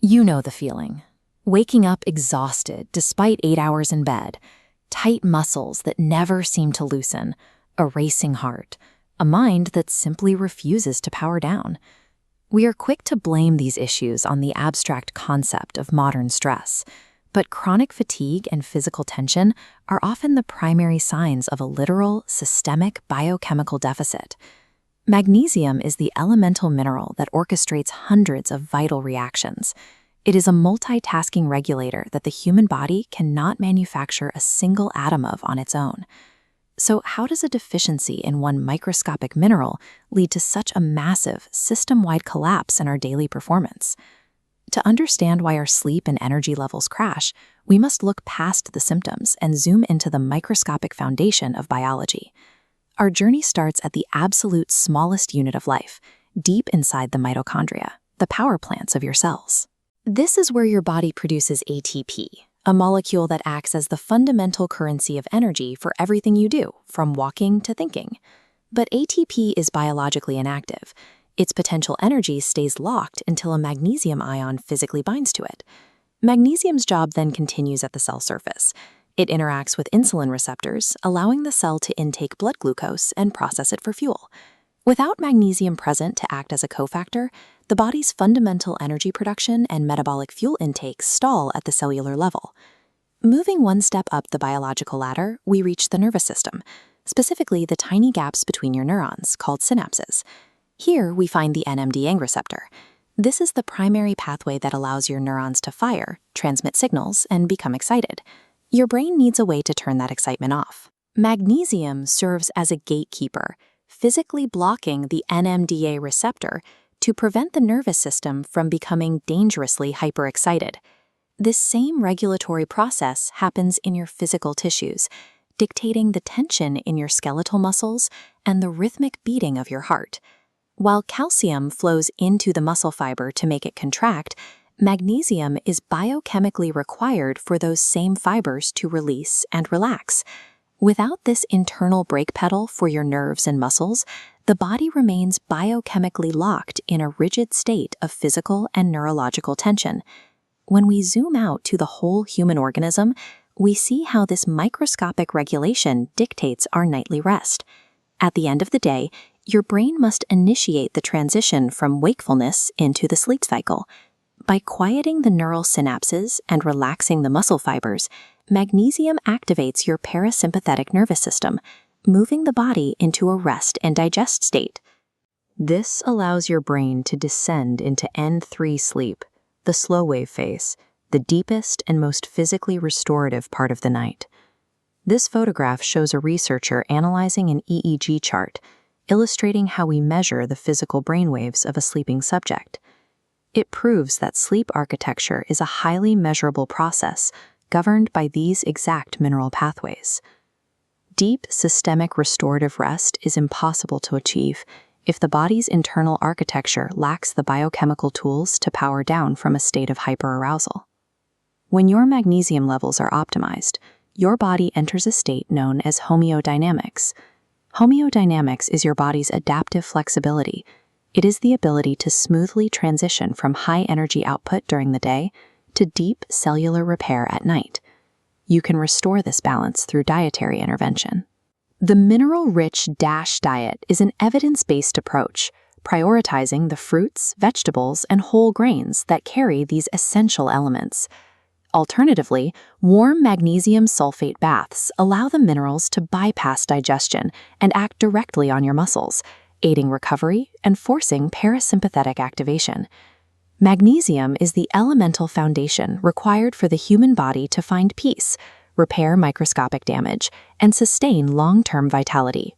You know the feeling. Waking up exhausted despite 8 hours in bed, tight muscles that never seem to loosen, a racing heart, a mind that simply refuses to power down. We are quick to blame these issues on the abstract concept of modern stress, but chronic fatigue and physical tension are often the primary signs of a literal, systemic biochemical deficit. Magnesium is the elemental mineral that orchestrates hundreds of vital reactions. It is a multitasking regulator that the human body cannot manufacture a single atom of on its own. So how does a deficiency in one microscopic mineral lead to such a massive, system-wide collapse in our daily performance? To understand why our sleep and energy levels crash, we must look past the symptoms and zoom into the microscopic foundation of biology. Our journey starts at the absolute smallest unit of life, deep inside the mitochondria, the power plants of your cells. This is where your body produces ATP, a molecule that acts as the fundamental currency of energy for everything you do, from walking to thinking. But ATP is biologically inactive. Its potential energy stays locked until a magnesium ion physically binds to it. Magnesium's job then continues at the cell surface. It interacts with insulin receptors, allowing the cell to intake blood glucose and process it for fuel. Without magnesium present to act as a cofactor, the body's fundamental energy production and metabolic fuel intake stall at the cellular level. Moving one step up the biological ladder, we reach the nervous system, specifically the tiny gaps between your neurons, called synapses. Here, we find the NMDA receptor. This is the primary pathway that allows your neurons to fire, transmit signals, and become excited. Your brain needs a way to turn that excitement off. Magnesium serves as a gatekeeper, physically blocking the NMDA receptor to prevent the nervous system from becoming dangerously hyperexcited. This same regulatory process happens in your physical tissues, dictating the tension in your skeletal muscles and the rhythmic beating of your heart. While calcium flows into the muscle fiber to make it contract, magnesium is biochemically required for those same fibers to release and relax. Without this internal brake pedal for your nerves and muscles, the body remains biochemically locked in a rigid state of physical and neurological tension. When we zoom out to the whole human organism, we see how this microscopic regulation dictates our nightly rest. At the end of the day, your brain must initiate the transition from wakefulness into the sleep cycle. By quieting the neural synapses and relaxing the muscle fibers, magnesium activates your parasympathetic nervous system, moving the body into a rest and digest state. This allows your brain to descend into N3 sleep, the slow wave phase, the deepest and most physically restorative part of the night. This photograph shows a researcher analyzing an EEG chart, illustrating how we measure the physical brainwaves of a sleeping subject. It proves that sleep architecture is a highly measurable process governed by these exact mineral pathways. Deep systemic restorative rest is impossible to achieve if the body's internal architecture lacks the biochemical tools to power down from a state of hyperarousal. When your magnesium levels are optimized, your body enters a state known as homeodynamics. Homeodynamics is your body's adaptive flexibility. It is the ability to smoothly transition from high energy output during the day to deep cellular repair at night. You can restore this balance through dietary intervention. The mineral-rich DASH diet is an evidence-based approach, prioritizing the fruits, vegetables, and whole grains that carry these essential elements. Alternatively, warm magnesium sulfate baths allow the minerals to bypass digestion and act directly on your muscles, aiding recovery and forcing parasympathetic activation. Magnesium is the elemental foundation required for the human body to find peace, repair microscopic damage, and sustain long-term vitality.